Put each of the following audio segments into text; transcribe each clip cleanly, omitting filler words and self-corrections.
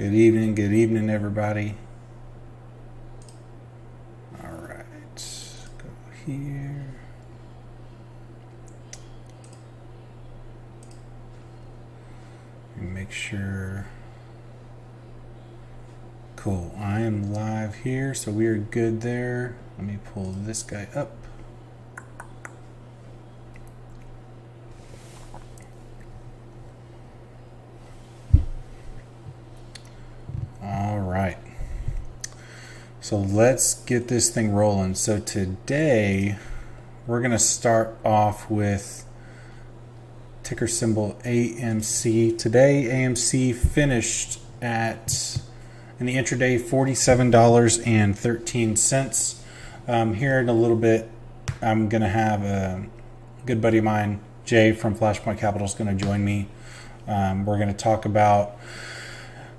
Good evening, everybody. All right, go here. And make sure. Cool, I am live here, so we are good there. Let me pull this guy up. All right. So let's get this thing rolling. So today we're going to start off with ticker symbol AMC. Today AMC finished at, in the intraday, $47.13. Here in a little bit, I'm going to have a good buddy of mine, Jay from FLASHPOINT Capital, is going to join me. We're going to talk about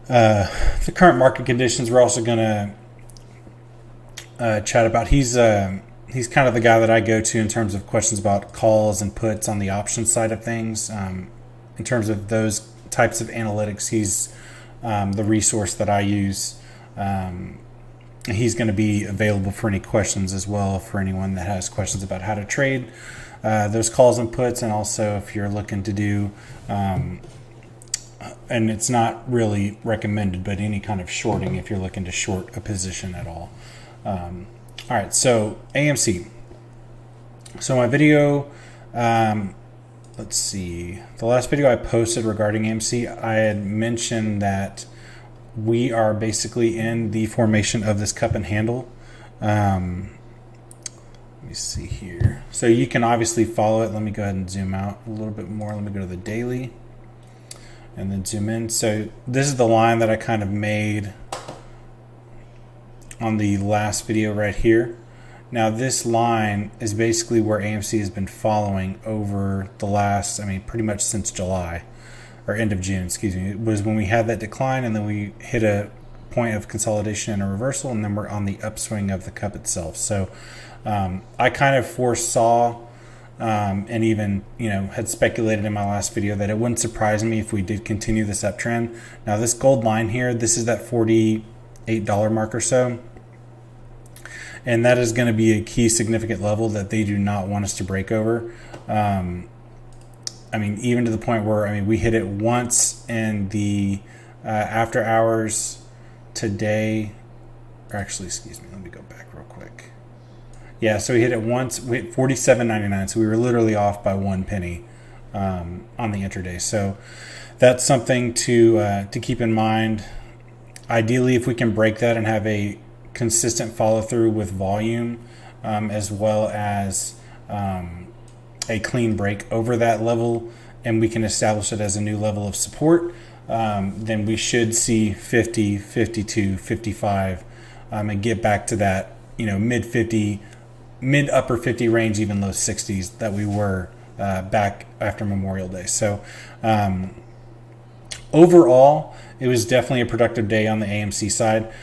the current market conditions. We're also going to chat about, he's kind of the guy that I go to in terms of questions about calls and puts on the option side of things. In terms of those types of analytics, he's the resource that I use. He's going to be available for any questions as well, for anyone that has questions about how to trade those calls and puts, and also if you're looking to do and it's not really recommended, but any kind of shorting if you're looking to short a position at all. All right, so AMC. So my video, let's see, the last video I posted regarding AMC, I had mentioned that we are basically in the formation of this cup and handle. Let me see here. So you can obviously follow it. Let me go ahead and zoom out a little bit more. Let me go to the daily and then zoom in. So this is the line that I kind of made on the last video right here. Now this line is basically where AMC has been following over the last, pretty much since July, or end of June, excuse me. It was when we had that decline, and then we hit a point of consolidation and a reversal, and then we're on the upswing of the cup itself. So I kind of foresaw and even had speculated in my last video that it wouldn't surprise me if we did continue this uptrend. Now this gold line here, this is that $48 mark or so, and that is going to be a key significant level that they do not want us to break over. Even to the point where we hit it once in the after hours today, or actually, excuse me, let me go back real quick. Yeah, so we hit it once, we hit $47.99, so we were literally off by 1 penny on the intraday. So that's something to keep in mind. Ideally, if we can break that and have a consistent follow through with volume, as well as a clean break over that level, and we can establish it as a new level of support, then we should see 50, 52, 55, and get back to that mid 50, mid upper 50 range, even low 60s that we were back after Memorial Day. So overall, it was definitely a productive day on the AMC side.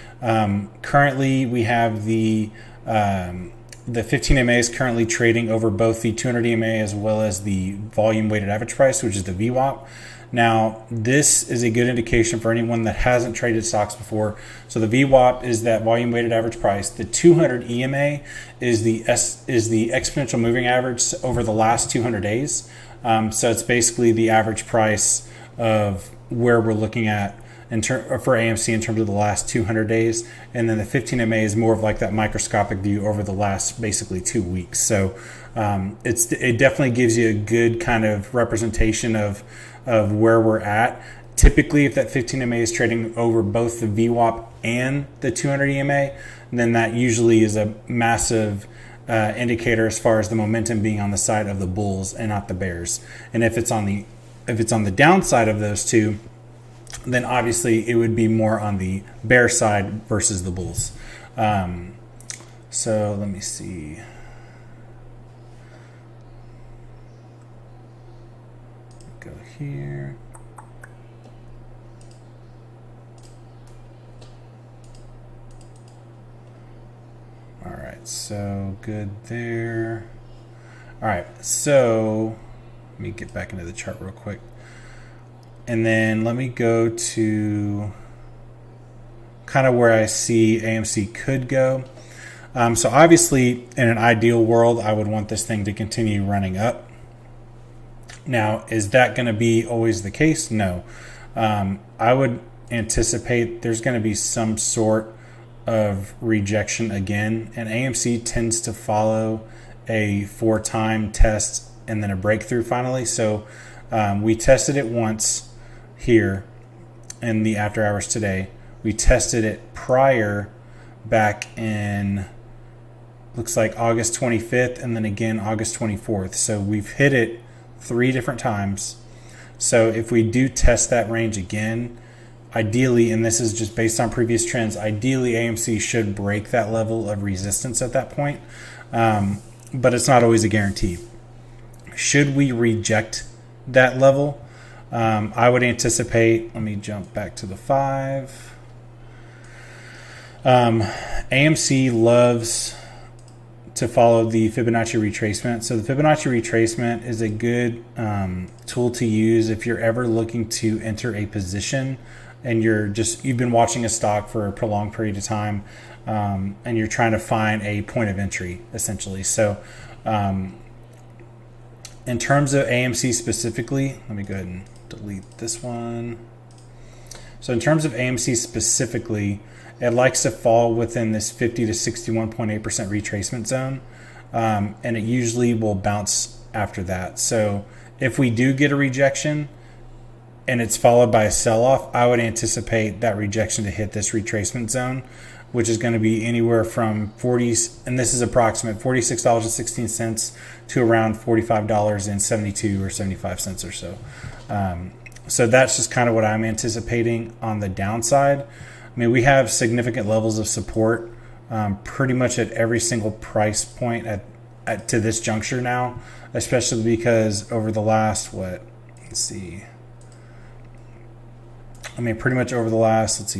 Currently, we have the 15 MA is currently trading over both the 200 EMA as well as the volume weighted average price, which is the VWAP. Now, this is a good indication for anyone that hasn't traded stocks before. So the VWAP is that volume weighted average price. The 200 EMA is the exponential moving average over the last 200 days. So it's basically the average price of where we're looking at for AMC in terms of the last 200 days. And then the 15 MA is more of like that microscopic view over the last basically 2 weeks. So it definitely gives you a good kind of representation of where we're at. Typically, if that 15 MA is trading over both the VWAP and the 200 EMA, then that usually is a massive indicator as far as the momentum being on the side of the bulls and not the bears. And if it's on the downside of those two, then obviously it would be more on the bear side versus the bulls. So let me see. Go here. All right, so good there. All right, so let me get back into the chart real quick. And then let me go to kind of where I see AMC could go. So obviously, in an ideal world, I would want this thing to continue running up. Now, is that going to be always the case? No. I would anticipate there's going to be some sort of rejection again, and AMC tends to follow a 4-time test and then a breakthrough finally. So we tested it once here in the after hours today. We tested it prior back in, looks like August 25th, and then again August 24th. So we've hit it 3 different times. So if we do test that range again, ideally, and this is just based on previous trends, ideally AMC should break that level of resistance at that point. But it's not always a guarantee. Should we reject that level, I would anticipate, let me jump back to the 5. AMC loves to follow the Fibonacci retracement. So the Fibonacci retracement is a good tool to use if you're ever looking to enter a position and you've been watching a stock for a prolonged period of time, and you're trying to find a point of entry, essentially. So in terms of AMC specifically, let me go ahead and delete this one. So in terms of AMC specifically, it likes to fall within this 50 to 61.8% retracement zone, and it usually will bounce after that. So if we do get a rejection and it's followed by a sell-off, I would anticipate that rejection to hit this retracement zone, which is going to be anywhere from 40, and this is approximate, $46.16 to around $45.72 or 75 cents or so. So that's just kind of what I'm anticipating on the downside. I mean, we have significant levels of support pretty much at every single price point to this juncture now, especially because over the last, pretty much over the last,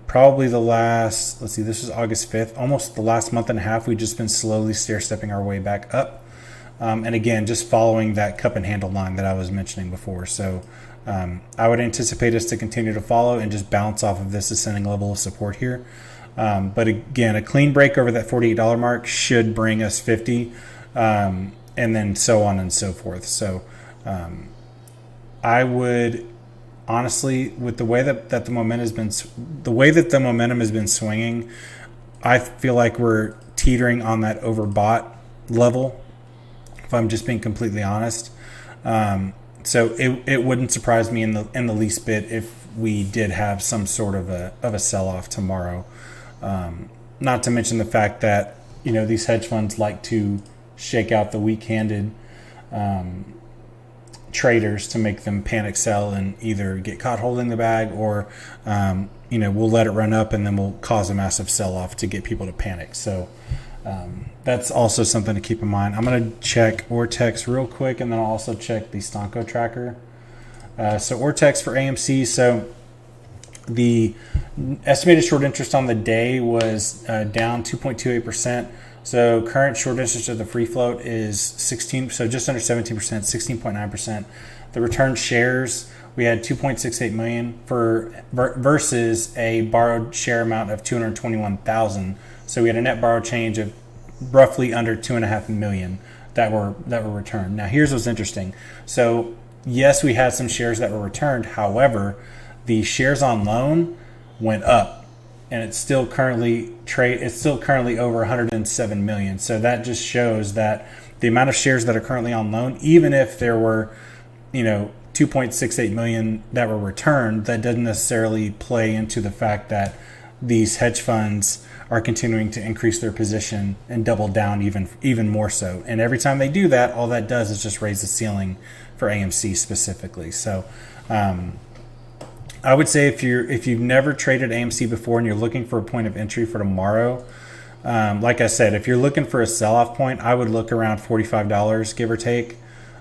probably the last, this is August 5th, almost the last month and a half, we've just been slowly stair-stepping our way back up. And again, just following that cup and handle line that I was mentioning before. So I would anticipate us to continue to follow and just bounce off of this ascending level of support here. But again, a clean break over that $48 mark should bring us 50, and then so on and so forth. So I would honestly, with the way that the momentum has been swinging, I feel like we're teetering on that overbought level, if I'm just being completely honest. So it wouldn't surprise me in the least bit if we did have some sort of a sell-off tomorrow. Not to mention the fact that these hedge funds like to shake out the weak-handed traders to make them panic sell and either get caught holding the bag or we'll let it run up and then we'll cause a massive sell-off to get people to panic. So that's also something to keep in mind. I'm going to check Ortex real quick, and then I'll also check the Stonko tracker. So Ortex for AMC. So the estimated short interest on the day was down 2.28%. So current short interest of the free float is 16, so just under 17%, 16.9%. The return shares, we had 2.68 million versus a borrowed share amount of 221,000. So we had a net borrowed change of roughly under 2.5 million that were returned. Now here's what's interesting. So yes, we had some shares that were returned. However, the shares on loan went up, and it's still currently over 107 million. So that just shows that the amount of shares that are currently on loan, even if there were 2.68 million that were returned, that doesn't necessarily play into the fact that these hedge funds are continuing to increase their position and double down even more so. And every time they do that, all that does is just raise the ceiling for AMC specifically. So I would say if you've never traded AMC before and you're looking for a point of entry for tomorrow, like I said, if you're looking for a sell-off point, I would look around $45, give or take,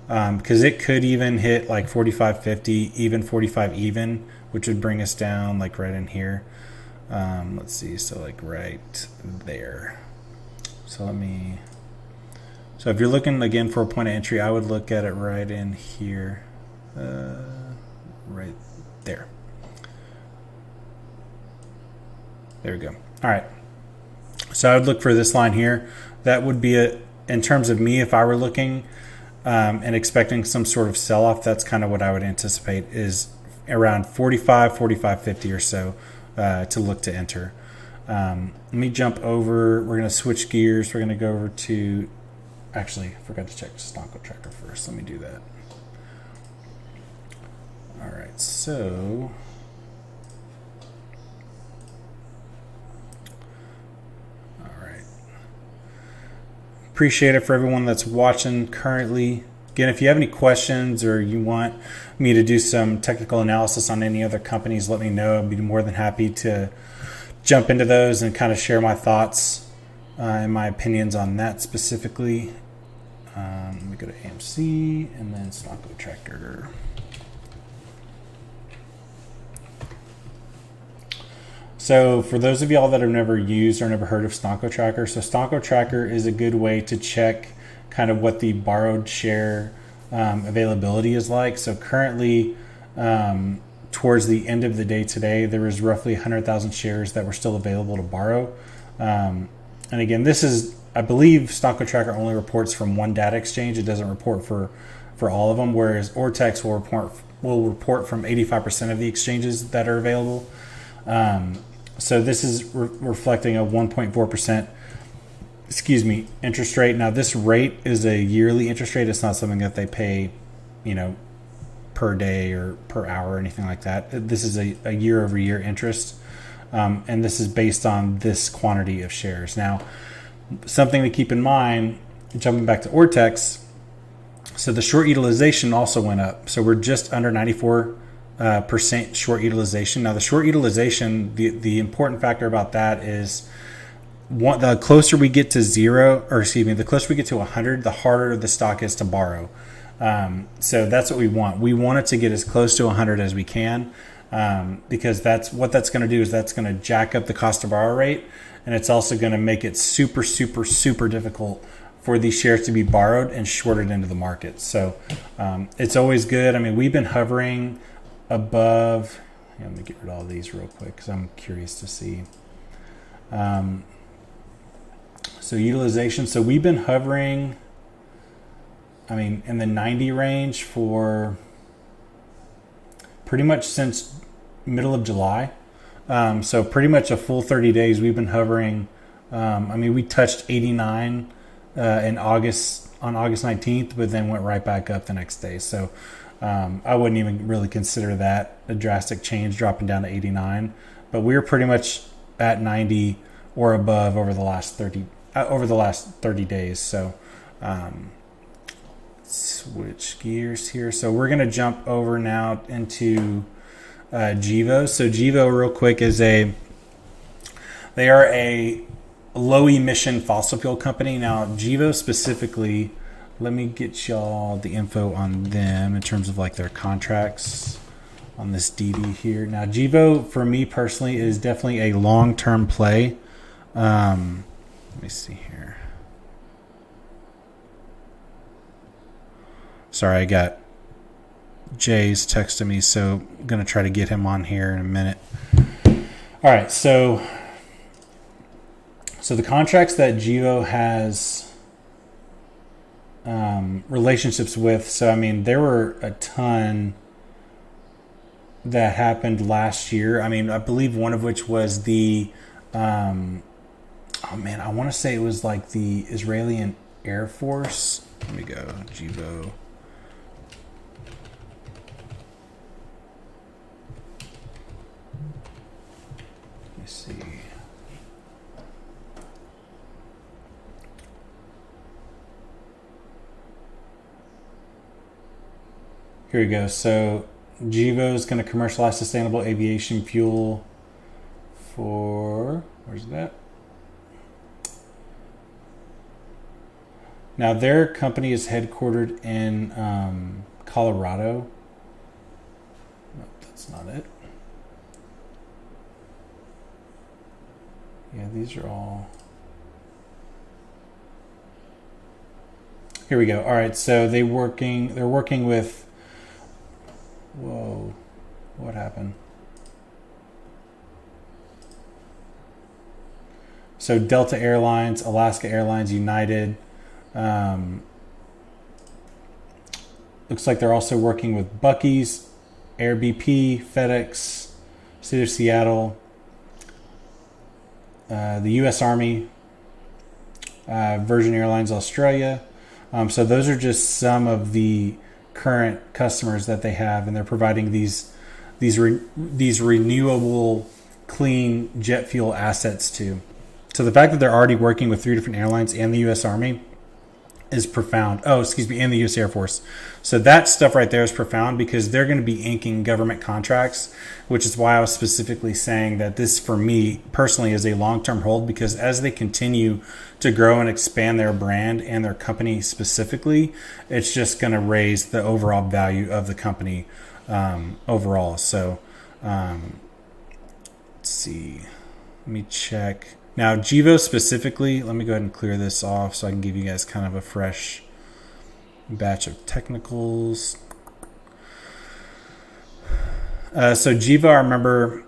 because it could even hit like 45.50, even 45 even, which would bring us down like right in here. Let's see, so like right there. So if you're looking again for a point of entry, I would look at it right in here, right There we go. All right. So I would look for this line here. That would be in terms of me, if I were looking and expecting some sort of sell-off, that's kind of what I would anticipate, is around 45, 45.50 or so to look to enter. Let me jump over. We're going to switch gears. We're going to go over to, actually, I forgot to check Stock Tracker first. Let me do that. All right, so appreciate it for everyone that's watching currently. Again, if you have any questions or you want me to do some technical analysis on any other companies, let me know. I'd be more than happy to jump into those and kind of share my thoughts and my opinions on that specifically. Let me go to AMC and then Stock Tracker. So for those of y'all that have never used or never heard of Stock Tracker, so Stock Tracker is a good way to check kind of what the borrowed share availability is like. So currently, towards the end of the day today, there was roughly 100,000 shares that were still available to borrow. And again, this is, I believe Stock Tracker only reports from one data exchange. It doesn't report for all of them, whereas Ortex will report from 85% of the exchanges that are available. So this is reflecting a 1.4%, interest rate. Now this rate is a yearly interest rate. It's not something that they pay, per day or per hour or anything like that. This is a year-over-year interest, and this is based on this quantity of shares. Now, something to keep in mind, jumping back to Ortex, so the short utilization also went up. So we're just under 94% short utilization. Now the short utilization, the important factor about that is the closer we get to the closer we get to 100, the harder the stock is to borrow. So that's what we want. We want it to get as close to 100 as we can, because that's going to do is that's going to jack up the cost to borrow rate, and it's also going to make it super, super, super difficult for these shares to be borrowed and shorted into the market. So it's always good. I mean, we've been hovering above. Let me get rid of all these real quick because I'm curious to see. So utilization. So we've been hovering, in the 90 range for pretty much since middle of July. So pretty much a full 30 days we've been hovering. We touched 89 on August 19th, but then went right back up the next day. So I wouldn't even really consider that a drastic change, dropping down to 89. But we were pretty much at 90 or above over the last 30 days. So switch gears here. So we're going to jump over now into Gevo. So Gevo, real quick, they are a low emission fossil fuel company. Now Gevo specifically, let me get y'all the info on them in terms of like their contracts on this DD here. Now Gevo, for me personally, is definitely a long-term play. Let me see here. Sorry, I got Jay's texting me, so I'm going to try to get him on here in a minute. All right, so the contracts that Gevo has relationships with, so there were a ton that happened last year. I believe one of which was the I want to say it was like the Israeli Air Force. Let me go, Gevo. Let me see. Here we go. So Gevo is going to commercialize sustainable aviation fuel for, where's that? Now their company is headquartered in Colorado. No, that's not it. Yeah, these are all. Here we go. All right, so they're working with. Whoa, What happened? So Delta Airlines, Alaska Airlines, United. Looks like they're also working with Buc-ee's, Airbnb, FedEx, City of Seattle, the U.S. Army, Virgin Airlines Australia. So those are just some of the current customers that they have, and they're providing these renewable, clean jet fuel assets to. So the fact that they're already working with 3 different airlines and the U.S. Army is profound. Oh, excuse me, and the U.S. Air Force. So that stuff right there is profound because they're going to be inking government contracts, which is why I was specifically saying that this, for me personally, is a long-term hold, because as they continue to grow and expand their brand and their company specifically, it's just going to raise the overall value of the company overall. So let's see. Let me check. Now, Gevo specifically, let me go ahead and clear this off so I can give you guys kind of a fresh batch of technicals. So Gevo, I remember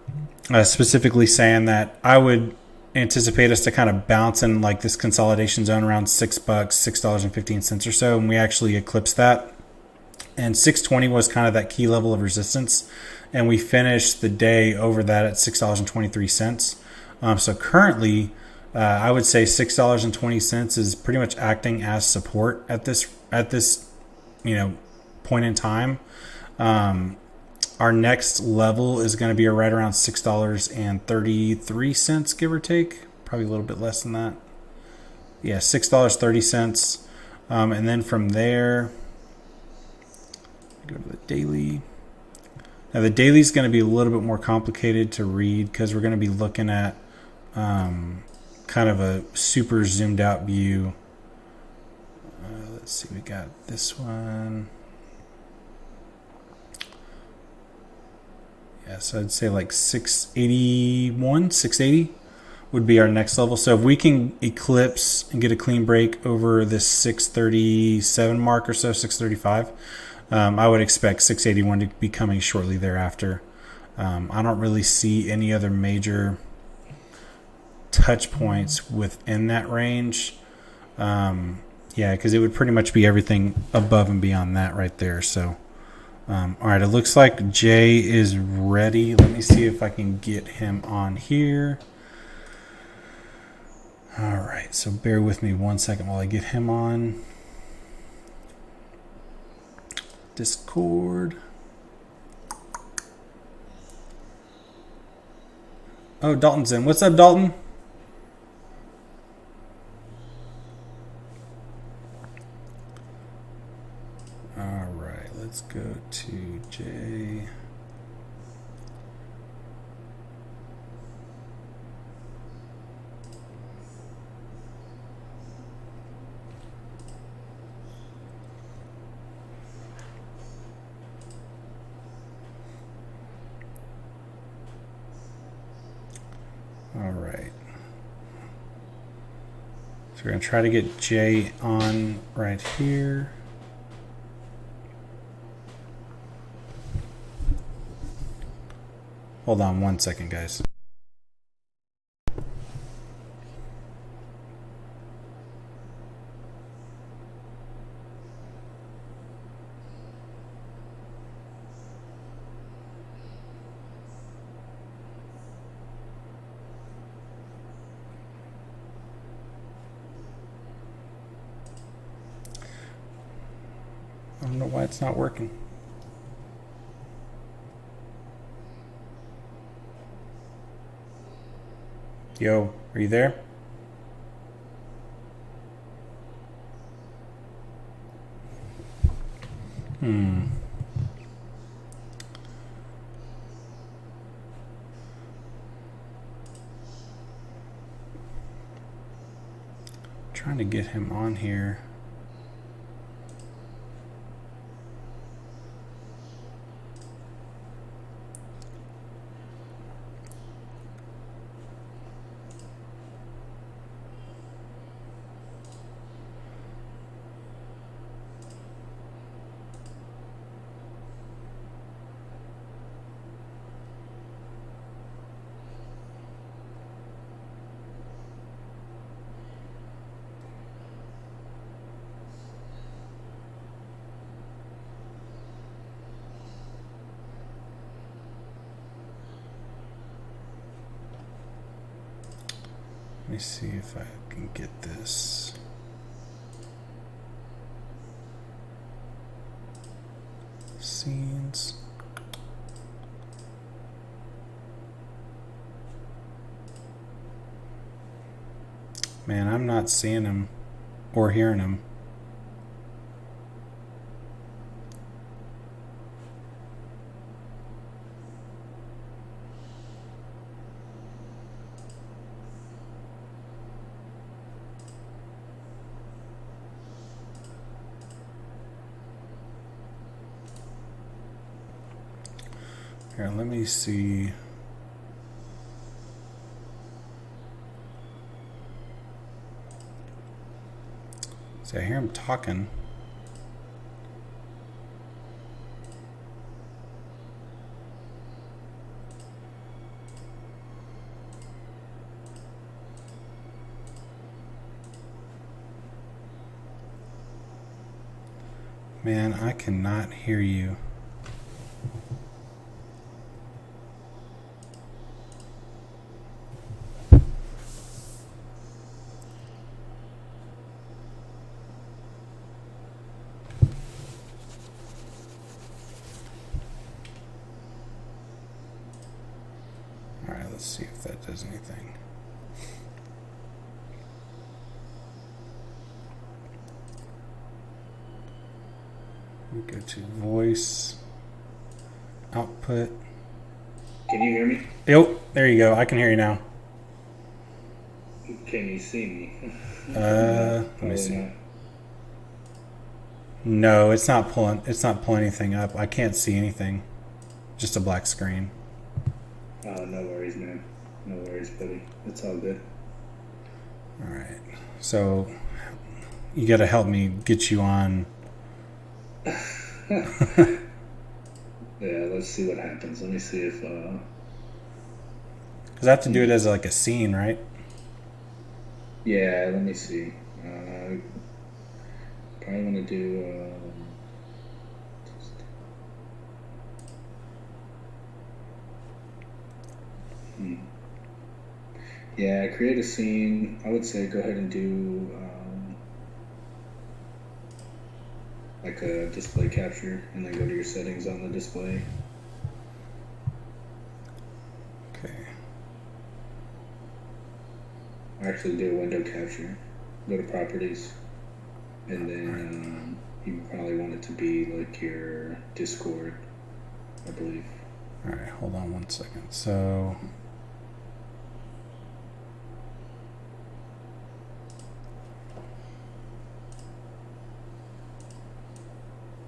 specifically saying that I would anticipate us to kind of bounce in like this consolidation zone around $6, $6.15 or so, and we actually eclipsed that. And 620 was kind of that key level of resistance, and we finished the day over that at $6.23. So currently, I would say $6.20 is pretty much acting as support at this point in time. Our next level is going to be right around $6.33, give or take, probably a little bit less than that. Yeah, $6.30, and then from there, go to the daily. Now the daily is going to be a little bit more complicated to read because we're going to be looking at kind of a super zoomed out view. Let's see, we got this one. Yeah, so I'd say like 681, 680 would be our next level. So if we can eclipse and get a clean break over this 637 mark or so, 635, I would expect 681 to be coming shortly thereafter. I don't really see any other major touch points within that range. Yeah, because it would pretty much be everything above and beyond that right there. So, all right, it looks like Jay is ready. Let me see if I can get him on here. All right, so bear with me 1 second while I get him on Discord. Oh, Dalton's in. What's up, Dalton? All right, let's go to Jay. All right. So we're going to try to get Jay on right here. Hold on 1 second, guys. I don't know why it's not working. Yo, are you there? Trying to get him on here. me see if I can get this. Scenes. Man, I'm not seeing him or hearing him. Here, let me see. See, I hear him talking. Man, I cannot hear you. Let's see if that does anything. We go to voice, output. Can you hear me? Yep, there you go. I can hear you now. Can you see me? Let me see. No, it's not pulling. It's not pulling anything up. I can't see anything. Just a black screen. Oh, no worries, man. No worries, buddy. It's all good. All right. So you got to help me get you on. Yeah, let's see what happens. Let me see if. Because I have to do it as like a scene, right? Yeah, let me see. Probably want to do. Yeah, create a scene. I would say go ahead and do like a display capture, and then go to your settings on the display. Okay. Actually, do a window capture. Go to properties, and then you probably want it to be like your Discord, I believe. All right, hold on one second. So.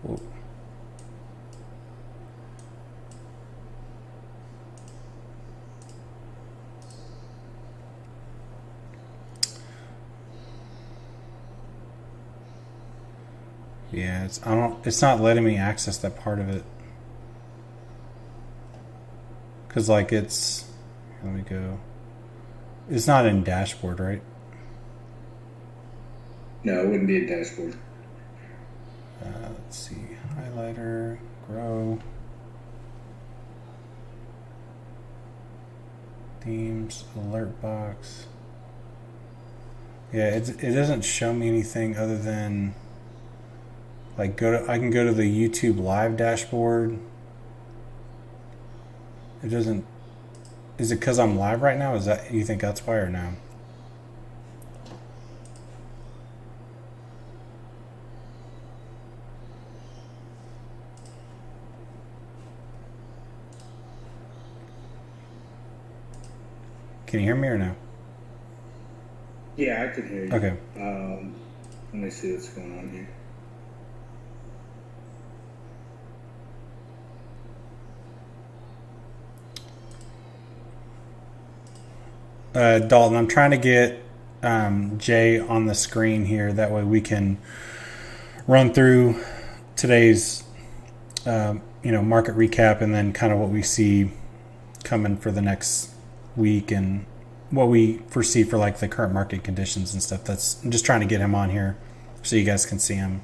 Whoa. Yeah, it's not letting me access that part of it. Cause like let me go. It's not in dashboard, right? No, it wouldn't be a dashboard. Let's see, highlighter, grow, themes, alert box. Yeah, it doesn't show me anything other than like I can go to the YouTube live dashboard. It doesn't. Is it because I'm live right now? Is that, you think that's why, or no? Can you hear me or no? Yeah, I can hear you. Okay. Let me see what's going on here. Dalton, I'm trying to get Jay on the screen here. That way we can run through today's market recap, and then kind of what we see coming for the next week and what we foresee for like the current market conditions and stuff. I'm just trying to get him on here so you guys can see him.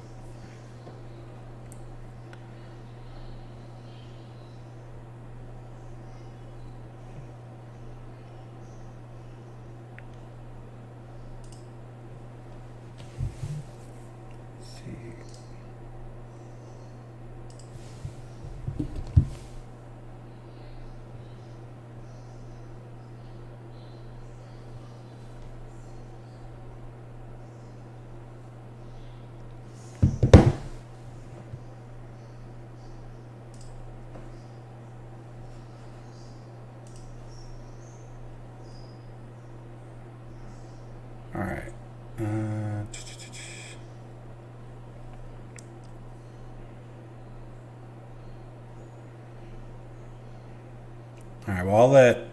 All right, well, I'll let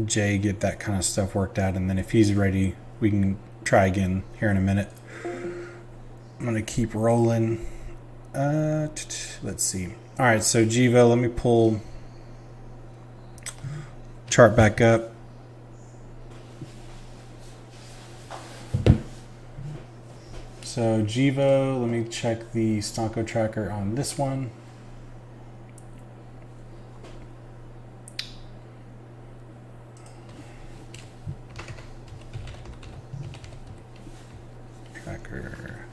Jay get that kind of stuff worked out, and then if he's ready, we can try again here in a minute. I'm going to keep rolling. Let's see. All right, so Gevo, let me pull chart back up. So Gevo, let me check the Stonko tracker on this one. Tracker.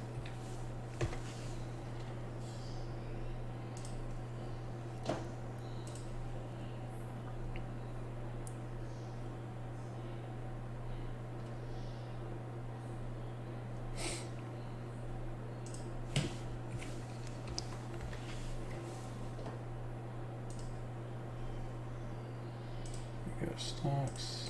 Go stocks.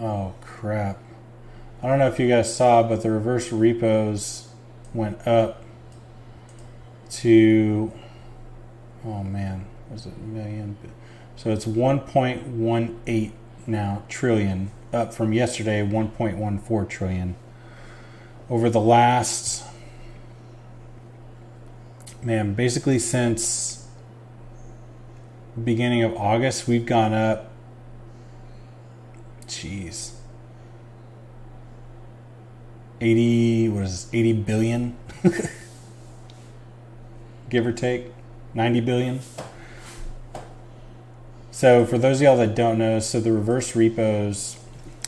Oh crap. I don't know if you guys saw, but the reverse repos went up to, oh man, was it million? So it's 1.18 now trillion, up from yesterday 1.14 trillion. Over the last, man, basically since beginning of August, we've gone up, geez, 80 billion, give or take, 90 billion. So for those of y'all that don't know, so the reverse repos,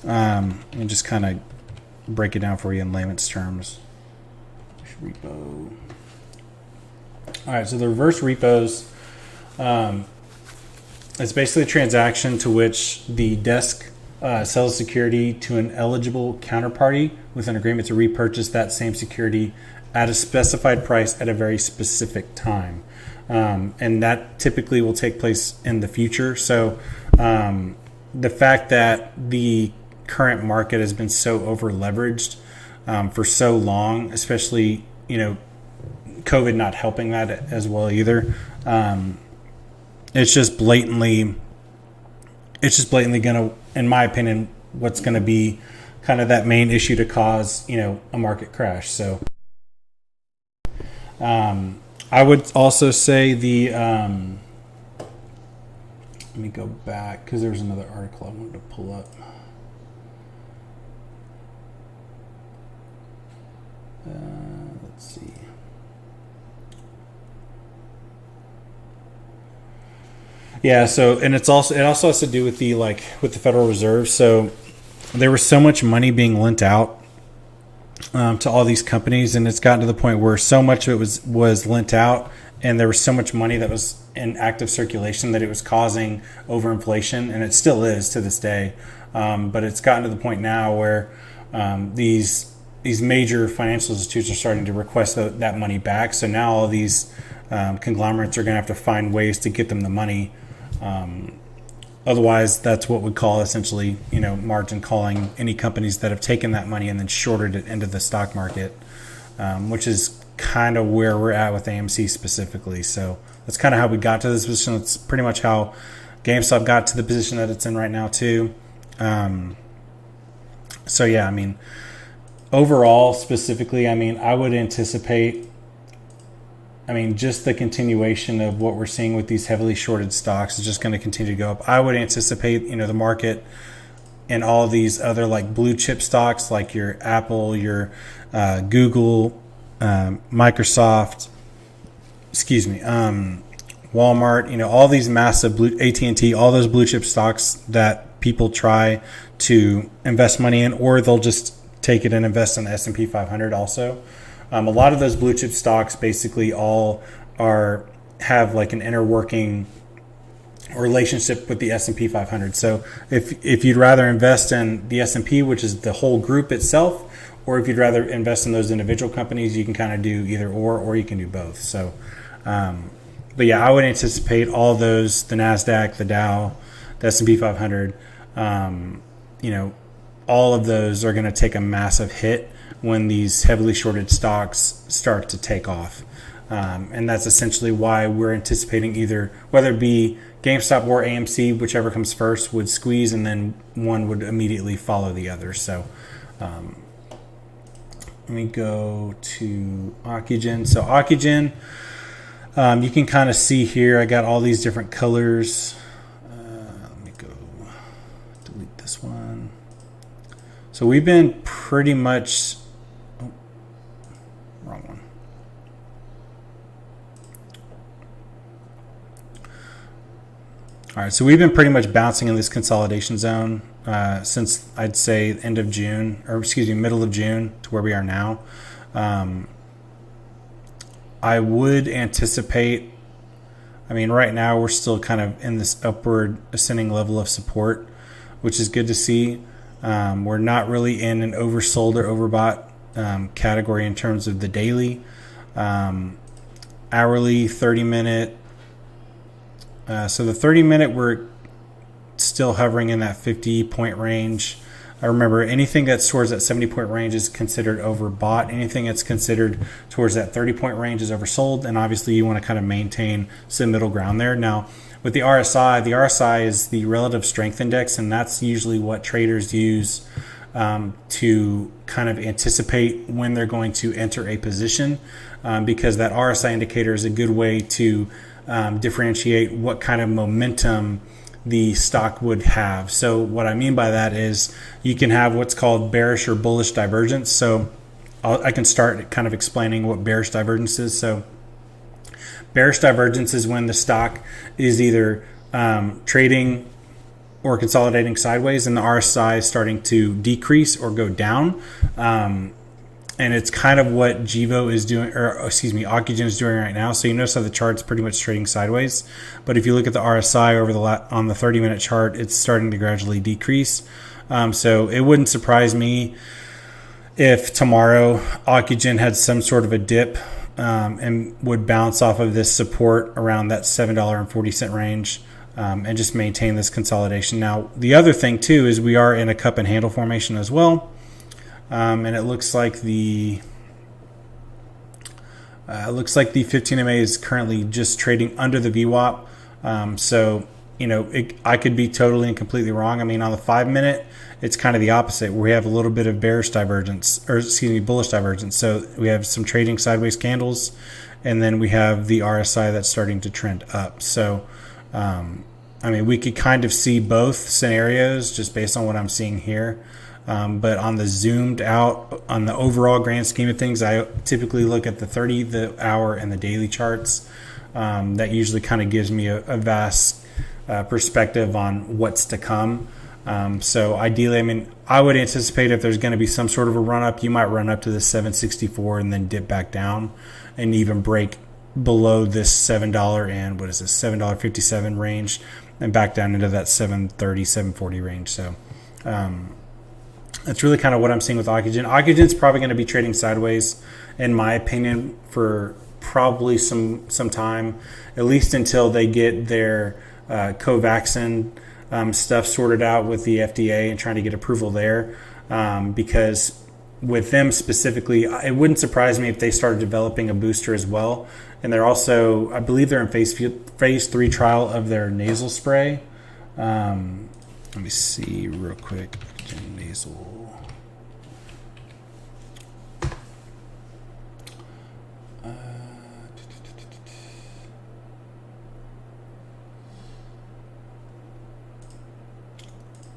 let me just kind of break it down for you in layman's terms. Repo. All right, so the reverse repos, it's basically a transaction to which the desk sells security to an eligible counterparty with an agreement to repurchase that same security at a specified price at a very specific time. And that typically will take place in the future. So the fact that the current market has been so over leveraged for so long, especially, COVID not helping that as well either. It's just blatantly going to, in my opinion, what's going to be kind of that main issue to cause, a market crash. So I would also say let me go back because there's another article I wanted to pull up. Let's see. Yeah, so and it also has to do with with the Federal Reserve. So there was so much money being lent out to all these companies, and it's gotten to the point where so much of it was lent out, and there was so much money that was in active circulation that it was causing overinflation, and it still is to this day. But it's gotten to the point now where these major financial institutions are starting to request that money back. So now all these conglomerates are going to have to find ways to get them the money. Otherwise, that's what we call essentially, margin calling any companies that have taken that money and then shorted it into the stock market, which is kind of where we're at with AMC specifically. So that's kind of how we got to this position. That's pretty much how GameStop got to the position that it's in right now too. So yeah, overall, specifically, I would anticipate, just the continuation of what we're seeing with these heavily shorted stocks is just going to continue to go up. I would anticipate, the market and all of these other blue chip stocks like your Apple, your Google, Microsoft, Walmart, all these massive AT&T, all those blue chip stocks that people try to invest money in, or they'll just take it and invest in the S&P 500 also. A lot of those blue chip stocks basically all have an inner working relationship with the S&P 500. So if you'd rather invest in the S&P, which is the whole group itself, or if you'd rather invest in those individual companies, you can kind of do either or you can do both. So, but yeah, I would anticipate all those, the NASDAQ, the Dow, the S&P 500, all of those are going to take a massive hit when these heavily shorted stocks start to take off. And that's essentially why we're anticipating either, whether it be GameStop or AMC, whichever comes first, would squeeze, and then one would immediately follow the other. So let me go to OCGN. So OCGN, you can kind of see here, I got all these different colors. Let me go delete this one. So we've been pretty much, wrong one. All right, so we've been pretty much bouncing in this consolidation zone since I'd say end of June, or excuse me, middle of June to where we are now. I would anticipate, I mean, right now we're still kind of in this upward ascending level of support, which is good to see. We're not really in an oversold or overbought category in terms of the daily. Hourly, 30-minute. So the 30-minute, we're still hovering in that 50-point range. I remember anything that's towards that 70-point range is considered overbought. Anything that's considered towards that 30-point range is oversold. And obviously you want to kind of maintain some middle ground there. Now, with the RSI is the relative strength index, and that's usually what traders use to kind of anticipate when they're going to enter a position, because that RSI indicator is a good way to differentiate what kind of momentum the stock would have. So what I mean by that is you can have what's called bearish or bullish divergence. So I can start kind of explaining what bearish divergence is. So bearish divergence is when the stock is either trading or consolidating sideways and the RSI is starting to decrease or go down. And it's kind of what Gevo is doing, or excuse me, OCGN is doing right now. So you notice how the chart's pretty much trading sideways. But if you look at the RSI on the 30-minute chart, it's starting to gradually decrease. So it wouldn't surprise me if tomorrow OCGN had some sort of a dip and would bounce off of this support around that $7.40 range and just maintain this consolidation. Now, the other thing too is we are in a cup and handle formation as well. And it looks like the 15 MA is currently just trading under the VWAP. So you know, I could be totally and completely wrong. I mean, on the 5-minute, it's kind of the opposite, where we have a little bit of bearish divergence, or excuse me, bullish divergence. So we have some trading sideways candles, and then we have the RSI that's starting to trend up. So I mean, we could kind of see both scenarios just based on what I'm seeing here. But on the zoomed out, on the overall grand scheme of things, I typically look at the 30, the hour, and the daily charts. That usually kind of gives me a vast perspective on what's to come. So ideally, I mean, I would anticipate if there's going to be some sort of a run up, you might run up to the 764 and then dip back down and even break below this $7 and what is this, $7.57 range and back down into that 730, 740 range. So, that's really kind of what I'm seeing with OCGN. OCGN's probably going to be trading sideways, in my opinion, for probably some time, at least until they get their Covaxin stuff sorted out with the FDA and trying to get approval there. Because with them specifically, it wouldn't surprise me if they started developing a booster as well. And they're also, I believe they're in phase 3 trial of their nasal spray. Let me see real quick. Nasal.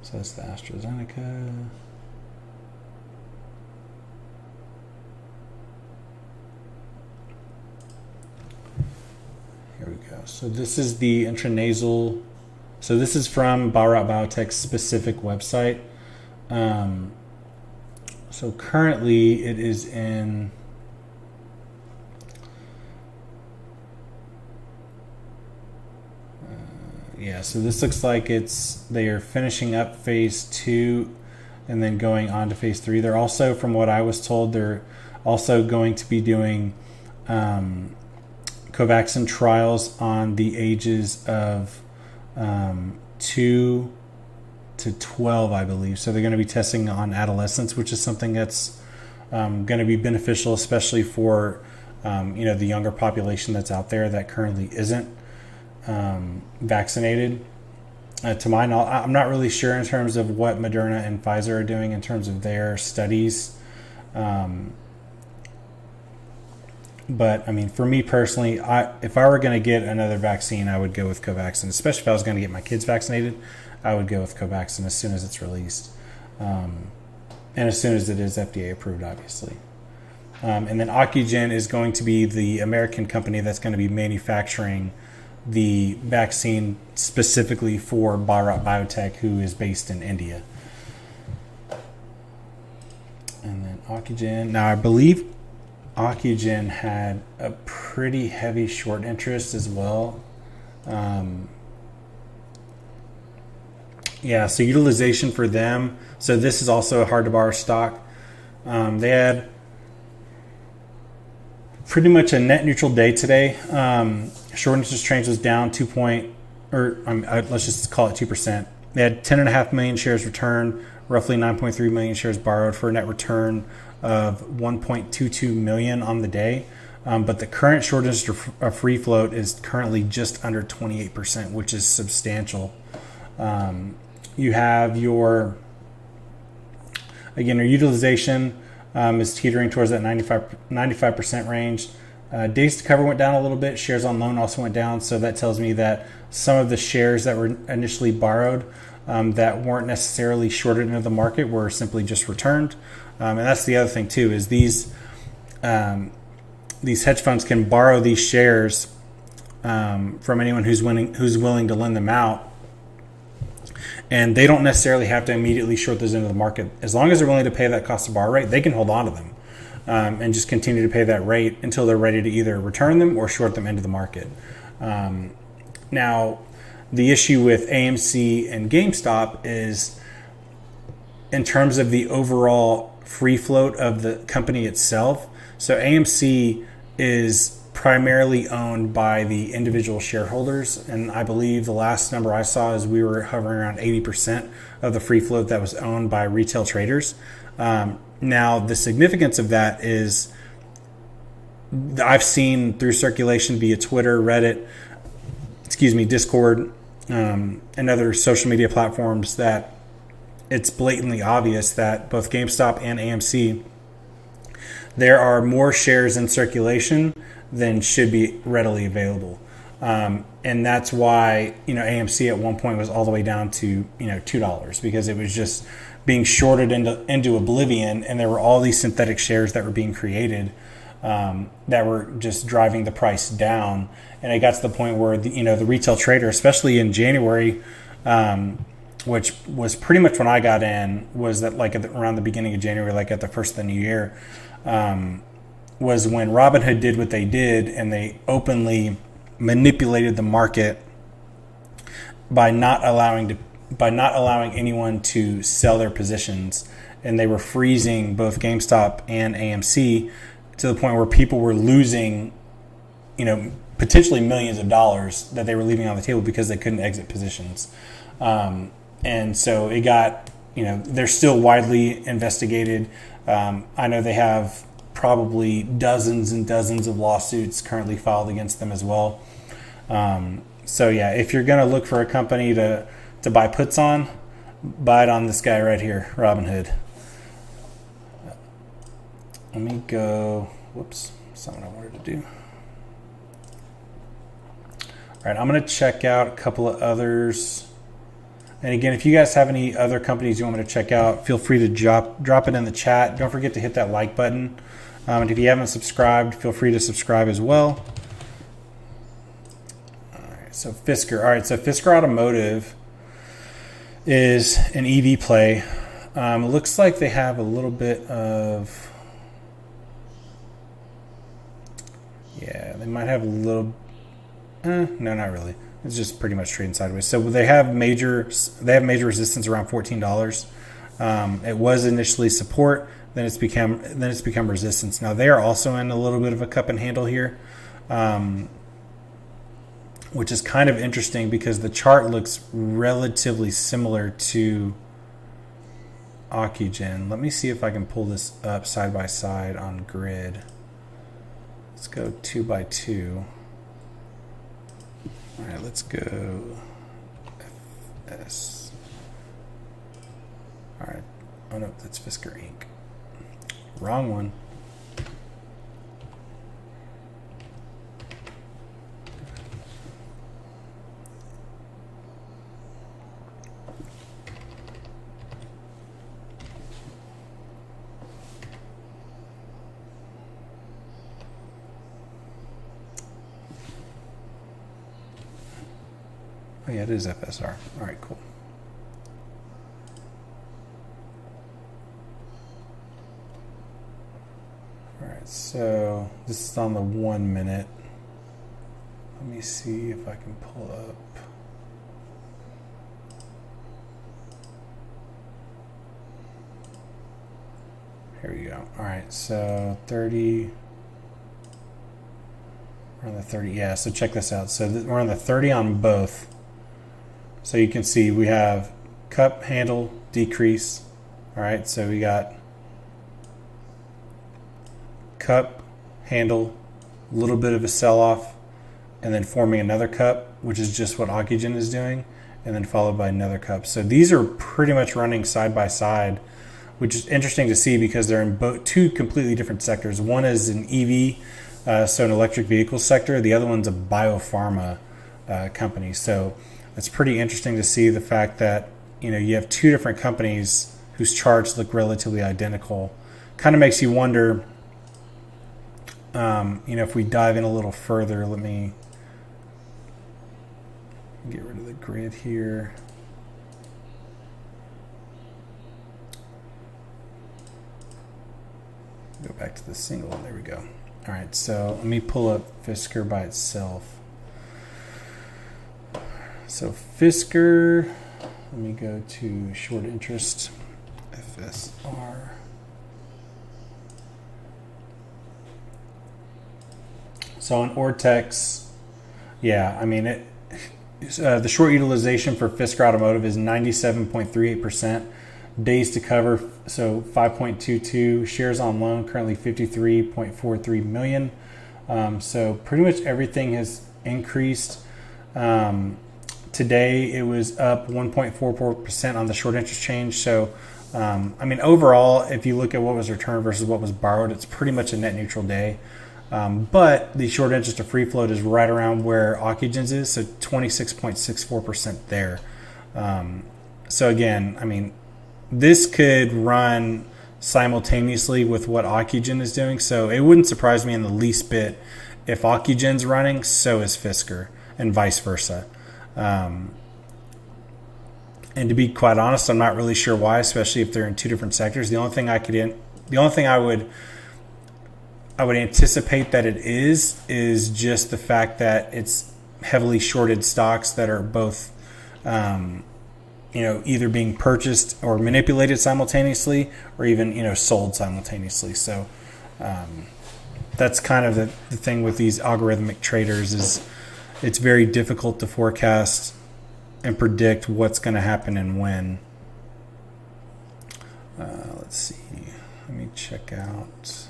So that's the AstraZeneca. Here we go. So this is the intranasal. So this is from Bharat Biotech's specific website. So currently it is in so this looks like they are finishing up phase 2 and then going on to phase 3. They're also, from what I was told, they're also going to be doing Covaxin trials on the ages of 2 to 12, I believe. So they're going to be testing on adolescents, which is something that's going to be beneficial, especially for the younger population that's out there that currently isn't vaccinated. To my knowledge, I'm not really sure in terms of what Moderna and Pfizer are doing in terms of their studies. But I mean, for me personally, if I were going to get another vaccine, I would go with Covaxin. Especially if I was going to get my kids vaccinated, I would go with Covaxin as soon as it's released, and as soon as it is FDA approved, obviously. And then OCGN is going to be the American company that's going to be manufacturing the vaccine specifically for Bharat Biotech, who is based in India. And then OCGN. Now, I believe OCGN had a pretty heavy short interest as well. So utilization for them. So this is also a hard to borrow stock. They had pretty much a net neutral day today. Short interest trades was down let's just call it 2%. They had 10.5 million shares returned, roughly 9.3 million shares borrowed for a net return of 1.22 million on the day. But the current short interest free float is currently just under 28%, which is substantial. You have your utilization is teetering towards that 95% range. Days to cover went down a little bit. Shares on loan also went down. So that tells me that some of the shares that were initially borrowed that weren't necessarily shorted into the market were simply just returned. And that's the other thing too, is these hedge funds can borrow these shares from anyone who's willing to lend them out. And they don't necessarily have to immediately short those into the market. As long as they're willing to pay that cost of borrow rate, they can hold on to them and just continue to pay that rate until they're ready to either return them or short them into the market. Now, the issue with AMC and GameStop is in terms of the overall free float of the company itself. So AMC is primarily owned by the individual shareholders, and I believe the last number I saw is we were hovering around 80% of the free float that was owned by retail traders. Now, the significance of that is I've seen through circulation via Twitter, Reddit, Discord, and other social media platforms that it's blatantly obvious that both GameStop and AMC, there are more shares in circulation than should be readily available. And that's why, AMC at one point was all the way down to, $2 because it was just being shorted into oblivion. And there were all these synthetic shares that were being created that were just driving the price down. And it got to the point where, the retail trader, especially in January, which was pretty much when I got in, was that around the beginning of January, like at the first of the new year, was when Robinhood did what they did, and they openly manipulated the market by not allowing anyone to sell their positions, and they were freezing both GameStop and AMC to the point where people were losing, potentially millions of dollars that they were leaving on the table because they couldn't exit positions. And so it got, they're still widely investigated. I know they have probably dozens and dozens of lawsuits currently filed against them as well. If you're going to look for a company to buy puts on, buy it on this guy right here, Robinhood. Let me go. Whoops, something I wanted to do. All right, I'm going to check out a couple of others. And again, if you guys have any other companies you want me to check out, feel free to drop it in the chat. Don't forget to hit that like button. And if you haven't subscribed, feel free to subscribe as well. All right, so Fisker. All right, so Fisker Automotive is an EV play. It looks like they have a little bit of... Yeah, they might have a little... no, not really. It's just pretty much trading sideways. So they have major resistance around $14. It was initially support, then it's become resistance. Now they are also in a little bit of a cup and handle here. which is kind of interesting because the chart looks relatively similar to OCGN. Let me see if I can pull this up side by side on grid. Let's go 2 by 2. All right, let's go FS. All right. Oh no, that's Fisker Inc. Wrong one. Oh yeah, it is FSR. All right, cool. All right, so this is on the 1 minute. Let me see if I can pull up. Here we go. All right, so 30. We're on the 30. Yeah, so check this out. So we're on the 30 on both. So you can see we have cup handle decrease. All right, so we got cup handle, a little bit of a sell-off, and then forming another cup, which is just what OCGN is doing, and then followed by another cup. So these are pretty much running side by side, which is interesting to see because they're in both two completely different sectors. One is an EV, so an electric vehicle sector. The other one's a biopharma company. So it's pretty interesting to see the fact that you have two different companies whose charts look relatively identical. Kind of makes you wonder. If we dive in a little further, let me get rid of the grid here. Go back to the single. There we go. All right, so let me pull up Fisker by itself. So Fisker, let me go to short interest, FSR. So on Ortex, yeah, I mean, the short utilization for Fisker Automotive is 97.38%. Days to cover, so 5.22. Shares on loan, currently 53.43 million. So pretty much everything has increased. Today it was up 1.44% on the short interest change. So, I mean, overall, if you look at what was returned versus what was borrowed, it's pretty much a net neutral day. But the short interest to free float is right around where OCGN's is, so 26.64% there. So again, I mean, this could run simultaneously with what OCGN is doing, so it wouldn't surprise me in the least bit if OCGN's running, so is Fisker, and vice versa. And to be quite honest, I'm not really sure why, especially if they're in two different sectors. The only thing I would anticipate that it is just the fact that it's heavily shorted stocks that are both, either being purchased or manipulated simultaneously, or even, sold simultaneously. So that's kind of the thing with these algorithmic traders is it's very difficult to forecast and predict what's going to happen and when. Let's see. Let me check out.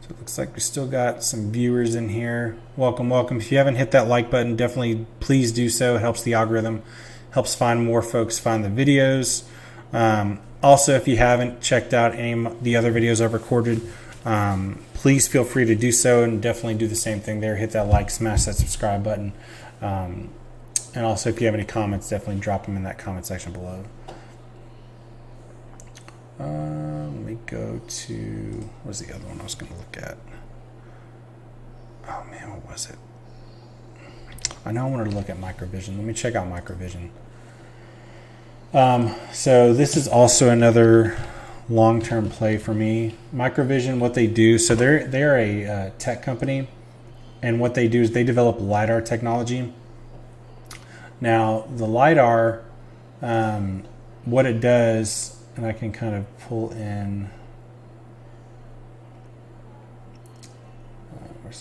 It looks like we still got some viewers in here. Welcome, welcome. If you haven't hit that like button, definitely please do so. It helps the algorithm, helps find more folks find the videos. Also, if you haven't checked out any of the other videos I've recorded, please feel free to do so and definitely do the same thing there. Hit that like, smash that subscribe button. And also, if you have any comments, definitely drop them in that comment section below. Let me go to, what's the other one I was going to look at? Oh man, what was it? I know I wanted to look at Microvision. Let me check out Microvision. So this is also another long-term play for me. Microvision, what they do, so they're a tech company, and what they do is they develop LiDAR technology. Now, the LiDAR, what it does, and I can kind of pull in, where's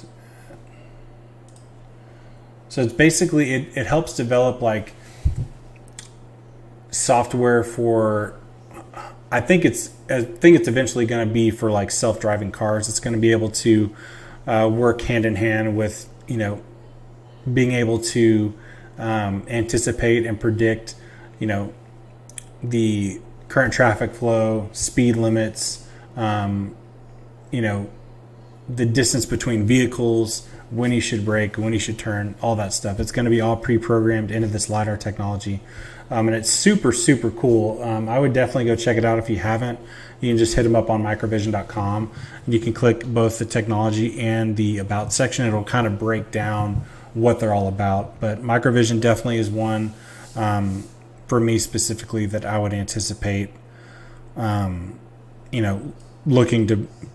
So it's basically, it helps develop like software for, I think it's eventually going to be for like self-driving cars. It's going to be able to work hand in hand with, being able to anticipate and predict, the current traffic flow, speed limits, the distance between vehicles, when you should brake, when you should turn, all that stuff. It's going to be all pre-programmed into this LiDAR technology. And it's super, super cool. I would definitely go check it out if you haven't. You can just hit them up on microvision.com. And you can click both the technology and the about section. It'll kind of break down what they're all about. But Microvision definitely is one, for me specifically, that I would anticipate, looking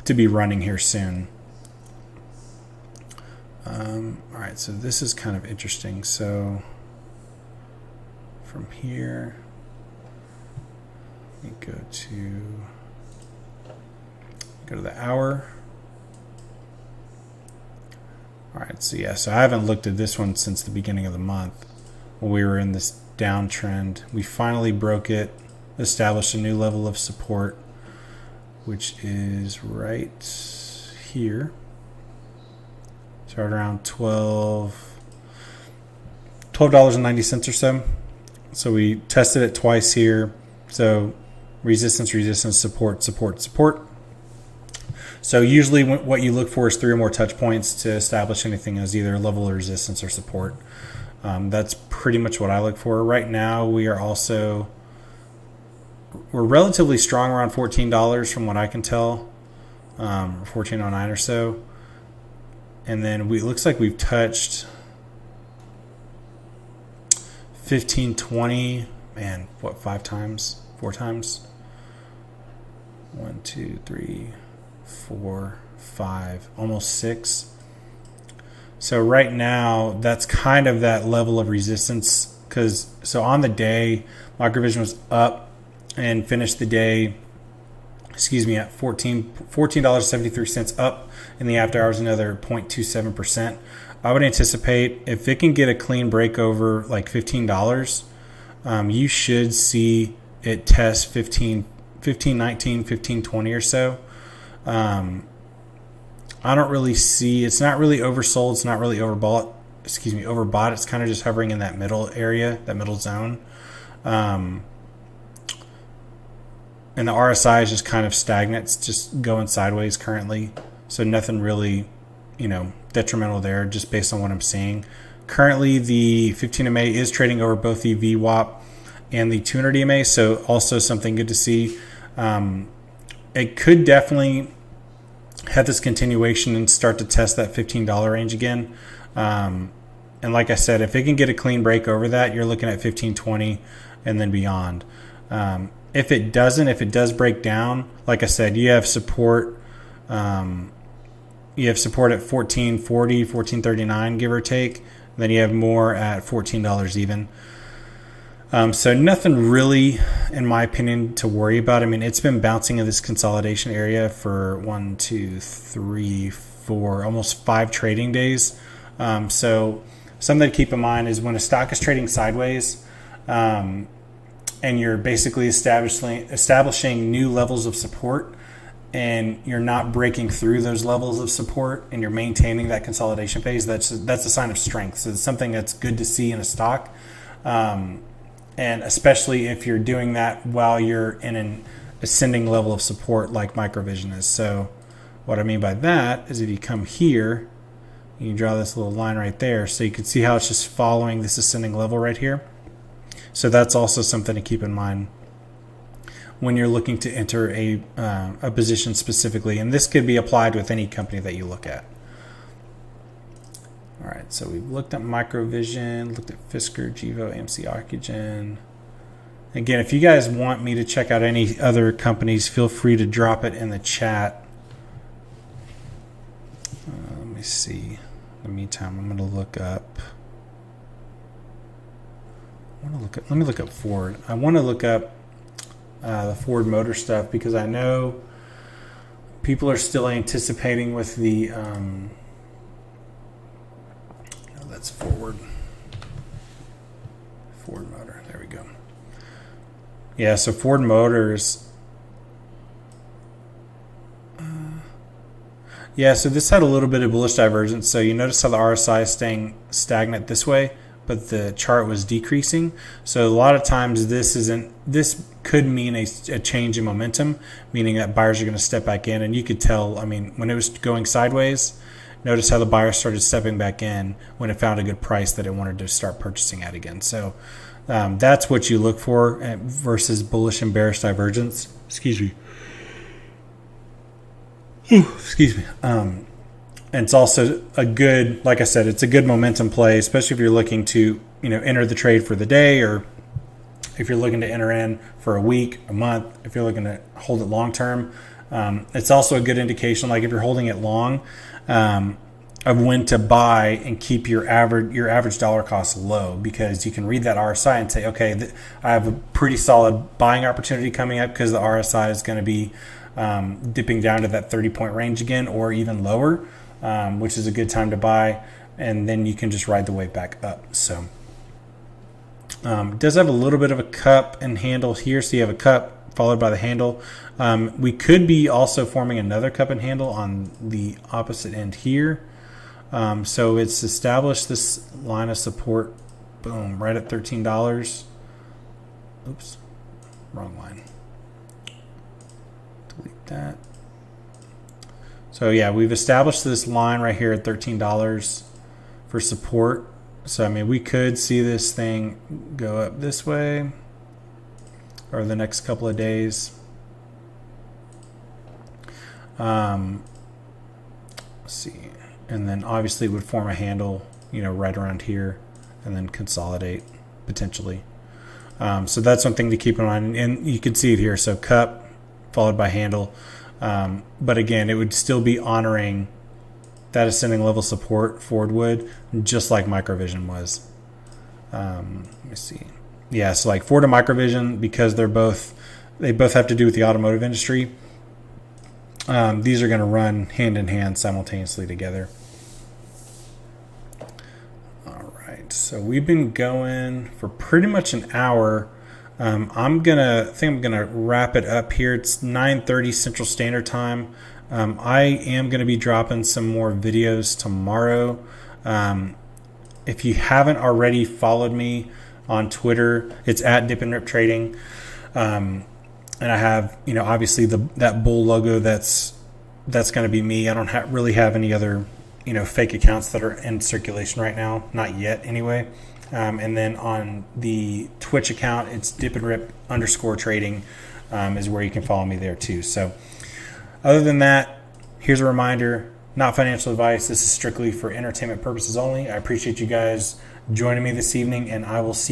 to be running here soon. All right, so this is kind of interesting. So from here, let me go to the hour. All right, so yeah, so I haven't looked at this one since the beginning of the month when we were in this downtrend. We finally broke it, established a new level of support, which is right here. Start around $12.90 or so. So we tested it twice here. So resistance, support. So usually what you look for is 3 or more touch points to establish anything as either level of resistance or support. That's pretty much what I look for. Right now we're relatively strong around $14 from what I can tell, $14.09 or so. And then it looks like we've touched 15.20, man, what, 5 times, 4 times? 1, 2, 3, 4, 5, almost 6. So right now, that's kind of that level of resistance. So on the day, Microvision was up and finished the day, at $14.73 up in the after hours, another 0.27%. I would anticipate if it can get a clean break over like $15, you should see it test 15.19, 15.20 or so. I don't really see, it's not really oversold, it's not really overbought. It's kind of just hovering in that middle area, that middle zone. And the RSI is just kind of stagnant. It's just going sideways currently. So nothing really, detrimental there, just based on what I'm seeing. Currently, the 15 MA is trading over both the VWAP and the 200 EMA. So also something good to see. It could definitely have this continuation and start to test that $15 range again. And like I said, if it can get a clean break over that, you're looking at 15.20 and then beyond. If it does break down, like I said, you have support. You have support at $14.40, $14.39, give or take. Then you have more at $14 even. So nothing really, in my opinion, to worry about. I mean, it's been bouncing in this consolidation area for 1, 2, 3, 4, almost 5 trading days. So something to keep in mind is when a stock is trading sideways, and you're basically establishing new levels of support, and you're not breaking through those levels of support, and you're maintaining that consolidation phase, that's a sign of strength. So it's something that's good to see in a stock, and especially if you're doing that while you're in an ascending level of support like Microvision is. So what I mean by that is if you come here, you draw this little line right there, so you can see how it's just following this ascending level right here. So that's also something to keep in mind when you're looking to enter a position specifically. And this could be applied with any company that you look at. All right, so we've looked at Microvision, looked at Fisker, Gevo, AMC, OCGN. Again, if you guys want me to check out any other companies, feel free to drop it in the chat. Let me see. In the meantime, I'm going to look up. Let me look up Ford. I want to look up the Ford Motor stuff because I know people are still anticipating with the that's Ford Motor. There we go. Yeah, so Ford Motors. Yeah, so this had a little bit of bullish divergence. So you notice how the RSI is staying stagnant this way, but the chart was decreasing. So a lot of times this could mean a change in momentum, meaning that buyers are going to step back in. And you could tell, I mean, when it was going sideways, notice how the buyers started stepping back in when it found a good price that it wanted to start purchasing at again. So that's what you look for versus bullish and bearish divergence. Excuse me. Excuse me. And it's also a good, like I said, it's a good momentum play, especially if you're looking to, enter the trade for the day, or if you're looking to enter in for a week, a month, if you're looking to hold it long term. It's also a good indication, like if you're holding it long, of when to buy and keep your average dollar cost low, because you can read that RSI and say, okay, I have a pretty solid buying opportunity coming up because the RSI is going to be dipping down to that 30-point range again, or even lower, which is a good time to buy, and then you can just ride the wave back up. So it does have a little bit of a cup and handle here, so you have a cup followed by the handle. We could be also forming another cup and handle on the opposite end here. So it's established this line of support, boom, right at $13. Oops, wrong line. Delete that. So yeah, we've established this line right here at $13 for support. So I mean, we could see this thing go up this way over the next couple of days. Let's see. And then obviously would form a handle, right around here, and then consolidate potentially. So that's one thing to keep in mind. And you can see it here. So cup followed by handle. But again, it would still be honoring that ascending level support, Ford would, just like Microvision was. Let me see. Yeah, so like Ford and Microvision, because they both have to do with the automotive industry. These are going to run hand in hand simultaneously together. All right, so we've been going for pretty much an hour. I'm gonna wrap it up here. It's 9:30 Central Standard Time. I am gonna be dropping some more videos tomorrow. If you haven't already followed me on Twitter, it's at Dip and Rip Trading. And I have, obviously that bull logo. That's going to be me. I don't really have any other, fake accounts that are in circulation right now. Not yet, anyway. And then on the Twitch account, it's Dip and Rip _trading is where you can follow me there too. So other than that, here's a reminder, not financial advice. This is strictly for entertainment purposes only. I appreciate you guys joining me this evening, and I will see